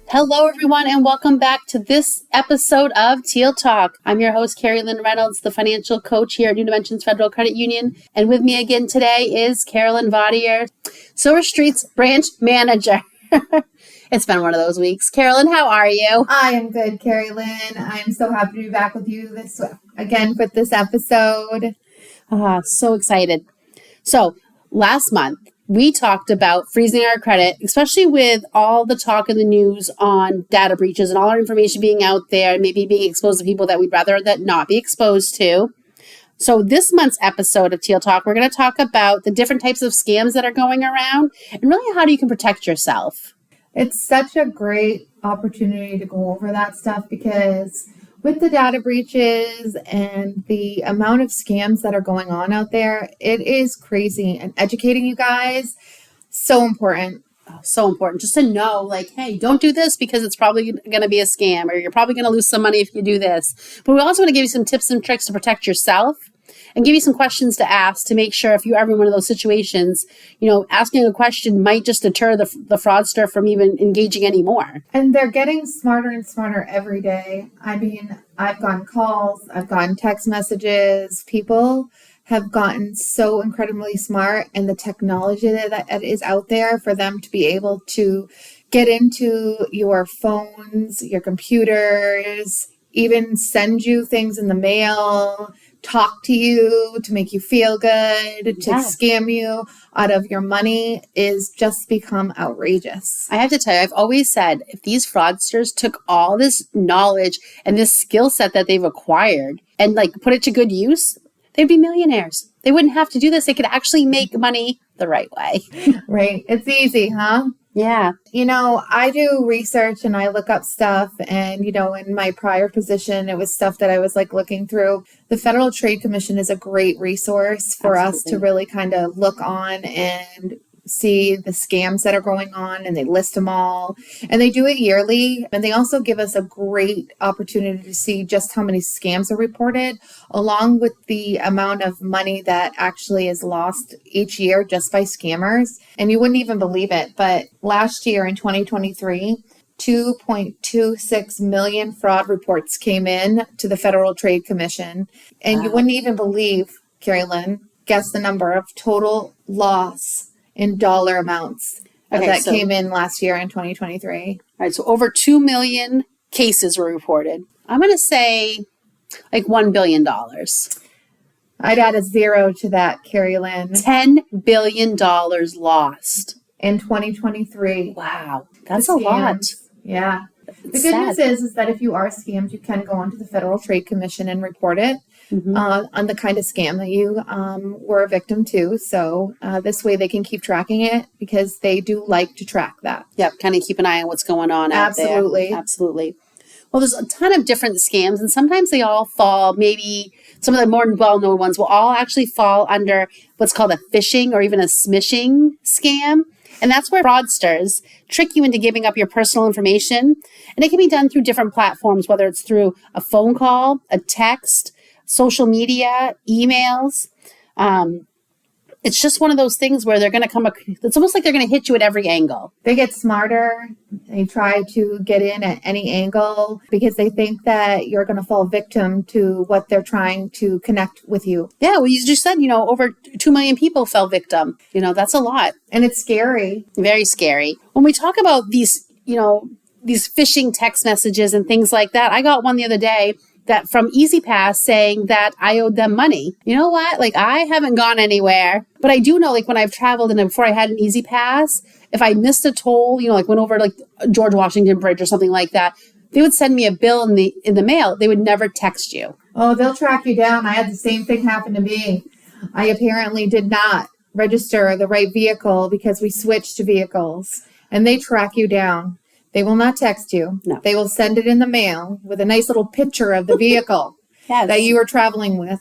Hello, everyone, and welcome back to this episode of TealTalk. I'm your host, Carrie Lynn Reynolds, the financial coach here at New Dimensions Federal Credit Union. And with me again today is Carolyn Vaudier, Silver Street's branch manager. It's been one of those weeks. Carolyn, how are you? I am good, Carrie Lynn. I'm so happy to be back with you again for this episode. So excited. So last month, we talked about freezing our credit, especially with all the talk in the news on data breaches and all our information being out there and maybe being exposed to people that we'd rather that not be exposed to. So this month's episode of Teal Talk, we're going to talk about the different types of scams that are going around and really how you can protect yourself. It's such a great opportunity to go over that stuff because with the data breaches and the amount of scams that are going on out there, it is crazy. And educating you guys, so important. So important just to know, like, hey, don't do this because it's probably going to be a scam or you're probably going to lose some money if you do this. But we also want to give you some tips and tricks to protect yourself and give you some questions to ask to make sure if you're ever in one of those situations, asking a question might just deter the fraudster from even engaging anymore. And they're getting smarter and smarter every day. I mean, I've gotten calls, I've gotten text messages. People have gotten so incredibly smart, and the technology that is out there for them to be able to get into your phones, your computers, even send you things in the mail, talk to you to make you feel good, to scam you out of your money is just become outrageous. I have to tell you, I've always said, if these fraudsters took all this knowledge and this skill set that they've acquired and put it to good use, they'd be millionaires. They wouldn't have to do this. They could actually make money the right way. Right. It's easy, huh? Yeah. I do research and I look up stuff, and, in my prior position, it was stuff that I was looking through. The Federal Trade Commission is a great resource for us to really kind of look on and see the scams that are going on, and they list them all, and they do it yearly. And they also give us a great opportunity to see just how many scams are reported, along with the amount of money that actually is lost each year just by scammers. And you wouldn't even believe it, but last year in 2023, 2.26 million fraud reports came in to the Federal Trade Commission. And You wouldn't even believe, Carrie Lynn, guess the number of total loss in dollar amounts that came in last year in 2023. All right, so over 2 million cases were reported. I'm going to say $1 billion. I'd add a zero to that, Carrie Lynn. $10 billion lost. In 2023. Wow, that's a lot. Yeah. The good news is that if you are scammed, you can go onto the Federal Trade Commission and report it on the kind of scam that you were a victim to. So this way they can keep tracking it because they do like to track that. Yep, kind of keep an eye on what's going on out there. Absolutely. Well, there's a ton of different scams, and sometimes they all fall, maybe some of the more well-known ones will all actually fall under what's called a phishing or even a smishing scam. And that's where fraudsters trick you into giving up your personal information. And it can be done through different platforms, whether it's through a phone call, a text, social media, emails. It's just one of those things where they're going to it's almost like they're going to hit you at every angle. They get smarter. They try to get in at any angle because they think that you're going to fall victim to what they're trying to connect with you. Yeah, well, you just said, over 2 million people fell victim. That's a lot. And it's scary. Very scary. When we talk about these phishing text messages and things like that, I got one the other day that from EasyPass saying that I owed them money. You know what? I haven't gone anywhere, but I do know, when I've traveled and before I had an EasyPass, if I missed a toll, went over George Washington Bridge or something like that, they would send me a bill in the mail. They would never text you. Oh, they'll track you down. I had the same thing happen to me. I apparently did not register the right vehicle because we switched vehicles, and they track you down. They will not text you. No. They will send it in the mail with a nice little picture of the vehicle that you were traveling with,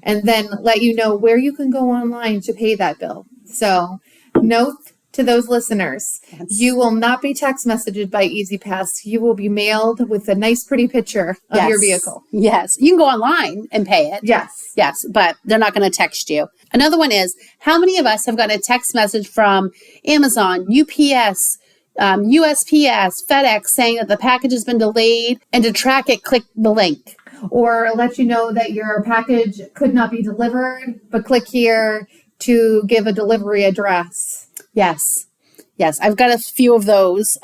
and then let you know where you can go online to pay that bill. So note to those listeners, you will not be text messaged by EasyPass. You will be mailed with a nice, pretty picture of your vehicle. Yes. You can go online and pay it. Yes. Yes, but they're not going to text you. Another one is, how many of us have gotten a text message from Amazon, UPS, USPS, FedEx saying that the package has been delayed, and to track it, click the link. Or let you know that your package could not be delivered, but click here to give a delivery address. Yes. I've got a few of those.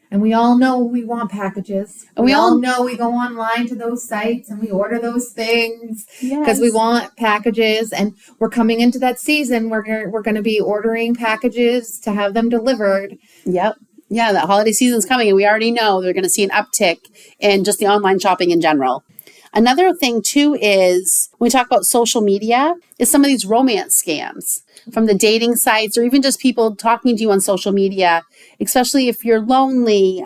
And we all know we want packages. And we all know we go online to those sites and we order those things because we want packages. And we're coming into that season. We're going to be ordering packages to have them delivered. Yep. Yeah, that holiday season's coming, and we already know they're going to see an uptick in just the online shopping in general. Another thing, too, is when we talk about social media, is some of these romance scams from the dating sites or even just people talking to you on social media, especially if you're lonely.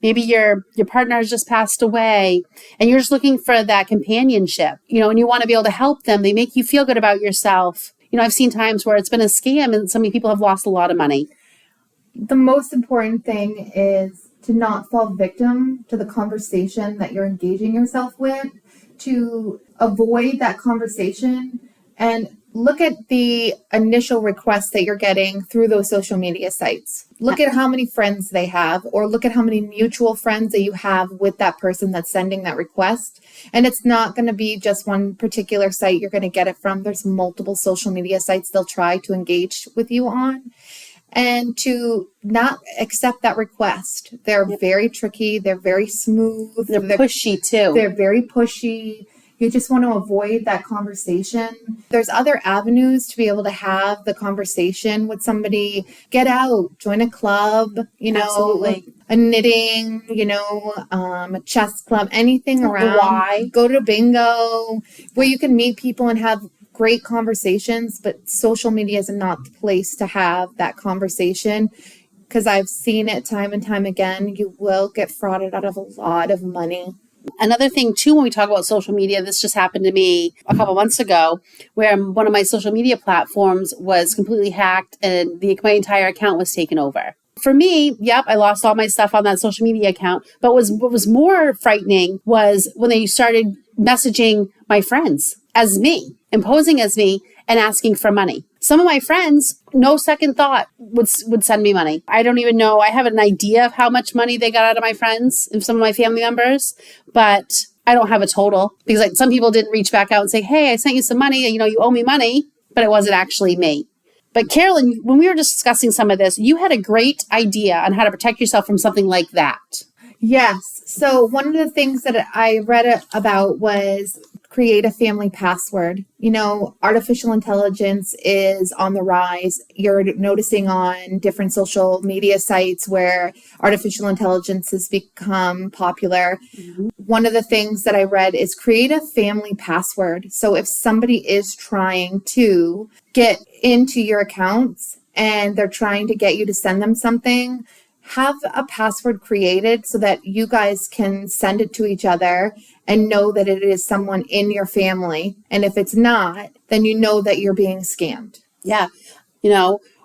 Maybe your partner has just passed away and you're just looking for that companionship, and you want to be able to help them. They make you feel good about yourself. I've seen times where it's been a scam and so many people have lost a lot of money. The most important thing is to not fall victim to the conversation that you're engaging yourself with, to avoid that conversation and look at the initial requests that you're getting through those social media sites. Look at how many friends they have, or look at how many mutual friends that you have with that person that's sending that request. And it's not going to be just one particular site you're going to get it from. There's multiple social media sites they'll try to engage with you on. And to not accept that request. They're very tricky. They're very smooth. They're pushy too. They're very pushy. You just want to avoid that conversation. There's other avenues to be able to have the conversation with somebody. Get out, join a club, Absolutely. A knitting, a chess club, anything around. Y. Go to bingo where you can meet people and have great conversations, but social media is not the place to have that conversation because I've seen it time and time again. You will get frauded out of a lot of money. Another thing, too, when we talk about social media, this just happened to me a couple months ago where one of my social media platforms was completely hacked and my entire account was taken over. For me, I lost all my stuff on that social media account. But what was more frightening was when they started messaging my friends as me, imposing as me, and asking for money. Some of my friends, no second thought, would send me money. I don't even know. I have an idea of how much money they got out of my friends and some of my family members, but I don't have a total because some people didn't reach back out and say, hey, I sent you some money. You owe me money, but it wasn't actually me. But Carolyn, when we were discussing some of this, you had a great idea on how to protect yourself from something like that. Yes. So one of the things that I read about was create a family password. Artificial intelligence is on the rise. You're noticing on different social media sites where artificial intelligence has become popular. Mm-hmm. One of the things that I read is create a family password. So if somebody is trying to get into your accounts and they're trying to get you to send them something, have a password created so that you guys can send it to each other and know that it is someone in your family. And if it's not, then you know that you're being scammed. Yeah.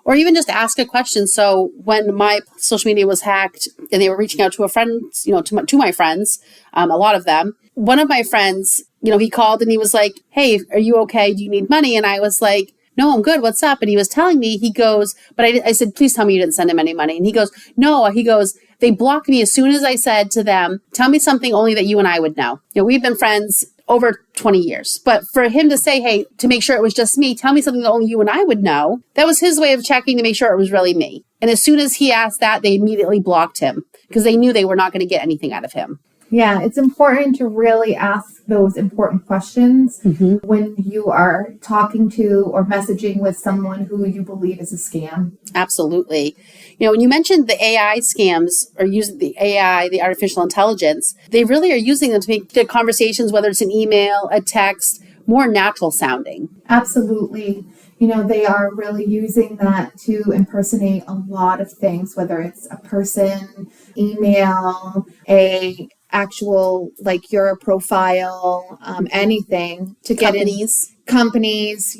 Or even just ask a question. So when my social media was hacked and they were reaching out to a friend, to my friends, a lot of them, one of my friends, he called and he was like, hey, are you okay? Do you need money? And I was like, no, I'm good. What's up? And he was telling me, he goes, but I said, please tell me you didn't send him any money. And he goes, no, they blocked me as soon as I said to them, tell me something only that you and I would know. We've been friends over 20 years. But for him to say, hey, to make sure it was just me, tell me something that only you and I would know, that was his way of checking to make sure it was really me. And as soon as he asked that, they immediately blocked him because they knew they were not going to get anything out of him. Yeah, it's important to really ask those important questions when you are talking to or messaging with someone who you believe is a scam. Absolutely. When you mentioned the AI scams or using the AI, the artificial intelligence, they really are using them to make the conversations, whether it's an email, a text, more natural sounding. Absolutely. They are really using that to impersonate a lot of things, whether it's a person, email, a actual, like your profile, anything to get in companies,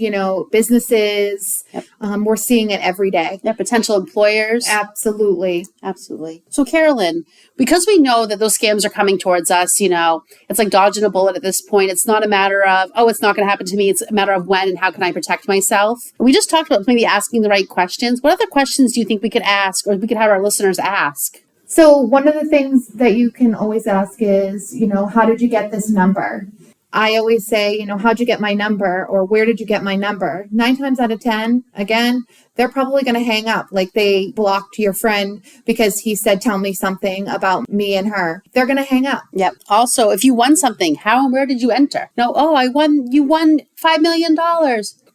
businesses. Yep. We're seeing it every day. Yeah, potential employers. Absolutely. Absolutely. So Carolyn, because we know that those scams are coming towards us, it's like dodging a bullet at this point. It's not a matter of, it's not going to happen to me. It's a matter of when and how can I protect myself? We just talked about maybe asking the right questions. What other questions do you think we could ask, or we could have our listeners ask? So one of the things that you can always ask is, how did you get this number? I always say, how'd you get my number, or where did you get my number? 9 times out of 10, again, they're probably going to hang up. Like they blocked your friend because he said, tell me something about me and her. They're going to hang up. Yep. Also, if you won something, how and where did you enter? No, you won $5 million.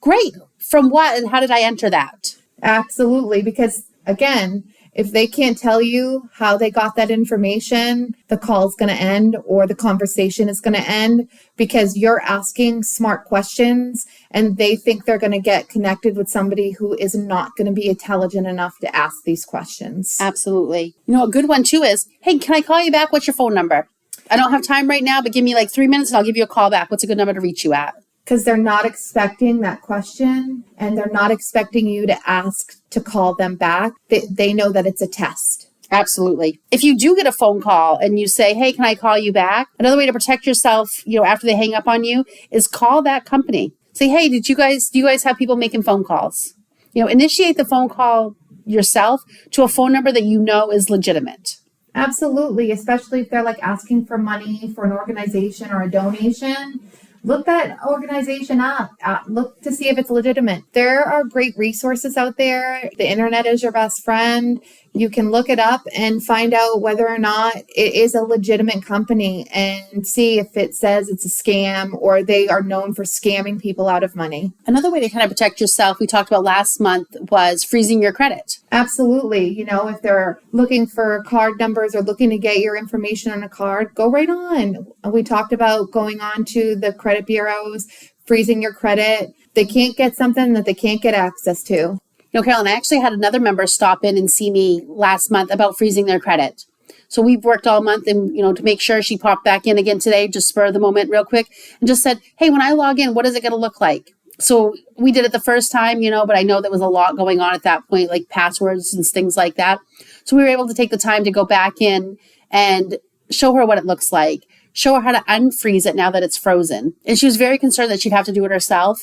Great. From what and how did I enter that? Absolutely. Because again, if they can't tell you how they got that information, the call's going to end or the conversation is going to end because you're asking smart questions and they think they're going to get connected with somebody who is not going to be intelligent enough to ask these questions. Absolutely. A good one too is, hey, can I call you back? What's your phone number? I don't have time right now, but give me like 3 minutes and I'll give you a call back. What's a good number to reach you at? Because they're not expecting that question and they're not expecting you to ask to call them back. They know that it's a test. Absolutely. If you do get a phone call and you say, hey, can I call you back? Another way to protect yourself, after they hang up on you is call that company. Say, hey, do you guys have people making phone calls? Initiate the phone call yourself to a phone number that is legitimate. Absolutely. Especially if they're like asking for money for an organization or a donation. Look that organization up. Look to see if it's legitimate. There are great resources out there. The internet is your best friend. You can look it up and find out whether or not it is a legitimate company and see if it says it's a scam or they are known for scamming people out of money. Another way to kind of protect yourself, we talked about last month, was freezing your credit. Absolutely. If they're looking for card numbers or looking to get your information on a card, go right on. We talked about going on to the credit bureaus, freezing your credit. They can't get something that they can't get access to. Carolyn, I actually had another member stop in and see me last month about freezing their credit. So we've worked all month and, to make sure. She popped back in again today, just spur of the moment real quick, and just said, hey, when I log in, what is it going to look like? So we did it the first time, but I know there was a lot going on at that point, like passwords and things like that. So we were able to take the time to go back in and show her what it looks like, show her how to unfreeze it now that it's frozen. And she was very concerned that she'd have to do it herself.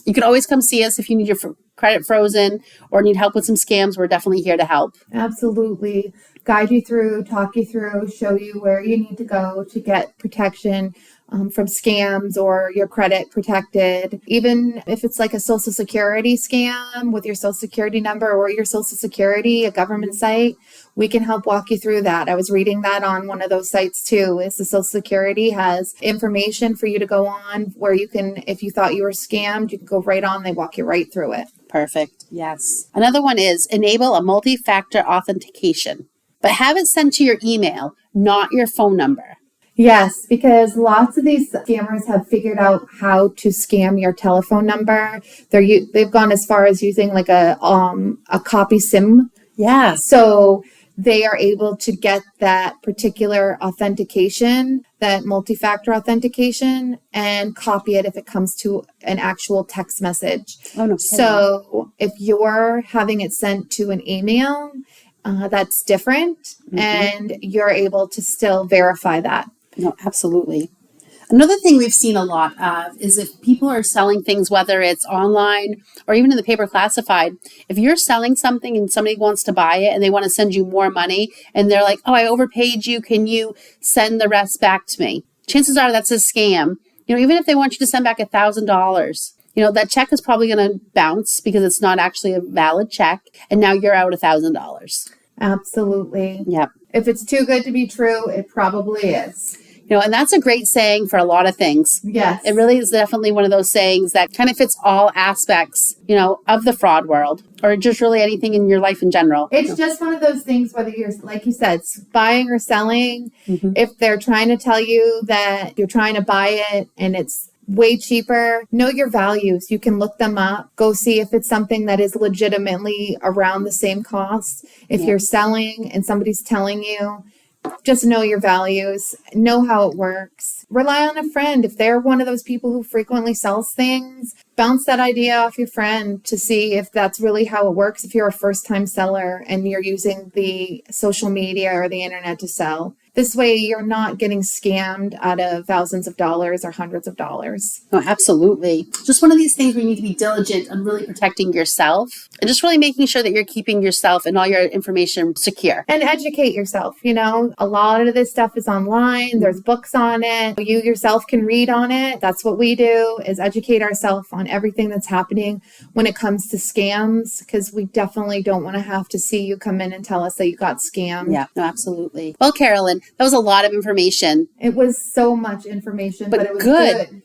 You can always come see us if you need your credit frozen or need help with some scams. We're definitely here to help. Absolutely. Guide you through, talk you through, show you where you need to go to get protection from scams or your credit protected. Even if it's like a Social Security scam with your Social Security number or your Social Security, a government site, we can help walk you through that. I was reading that on one of those sites too. Is the Social Security has information for you to go on where you can, if you thought you were scammed, you can go right on. They walk you right through it. Perfect. Yes. Another one is enable a multi-factor authentication, but have it sent to your email, not your phone number. Yes, because lots of these scammers have figured out how to scam your telephone number. They've gone as far as using like a copy SIM. Yeah. So they are able to get that particular authentication, that multi-factor authentication, and copy it if it comes to an actual text message. Oh, no. So if you're having it sent to an email, that's different, and you're able to still verify that. No, absolutely. Another thing we've seen a lot of is if people are selling things, whether it's online or even in the paper classified, if you're selling something and somebody wants to buy it and they want to send you more money and they're like, oh, I overpaid you. Can you send the rest back to me? Chances are that's a scam. Even if they want you to send back $1,000, that check is probably going to bounce because it's not actually a valid check. And now you're out $1,000. Absolutely. Yep. If it's too good to be true, it probably is. And that's a great saying for a lot of things. Yes. It really is definitely one of those sayings that kind of fits all aspects, of the fraud world or just really anything in your life in general. It's just one of those things, whether you're, like you said, buying or selling, if they're trying to tell you that you're trying to buy it and it's way cheaper, know your values. You can look them up, go see if it's something that is legitimately around the same cost. If you're selling and somebody's telling you, Just know your values, know how it works. Rely on a friend. If they're one of those people who frequently sells things, bounce that idea off your friend to see if that's really how it works. If you're a first-time seller and you're using the social media or the internet to sell, this way you're not getting scammed out of thousands of dollars or hundreds of dollars. Oh, absolutely. Just one of these things where you need to be diligent on really protecting yourself and just really making sure that you're keeping yourself and all your information secure. And educate yourself. You know, a lot of this stuff is online. There's books on it. You yourself can read on it. That's what we do, is educate ourselves on everything that's happening when it comes to scams, because we definitely don't want to have to see you come in and tell us that you got scammed. Yeah, no, absolutely. Well, Carolyn, that was a lot of information. It was so much information, but it was good.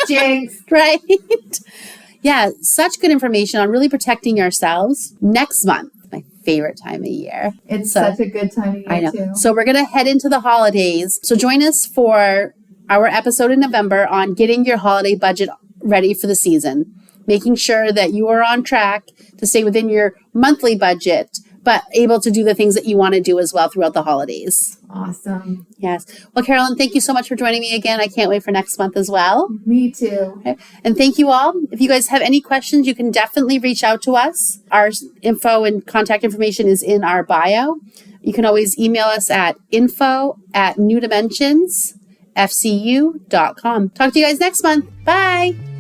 Jinx. Right? Yeah, such good information on really protecting yourselves. Next month, my favorite time of year. It's such a good time of year, I know. too. So we're going to head into the holidays. So join us for our episode in November on getting your holiday budget ready for the season, making sure that you are on track to stay within your monthly budget, but able to do the things that you want to do as well throughout the holidays. Awesome. Yes. Well, Carolyn, thank you so much for joining me again. I can't wait for next month as well. Me too. Okay. And thank you all. If you guys have any questions, you can definitely reach out to us. Our info and contact information is in our bio. You can always email us at info@newdimensionsfcu.com. Talk to you guys next month. Bye.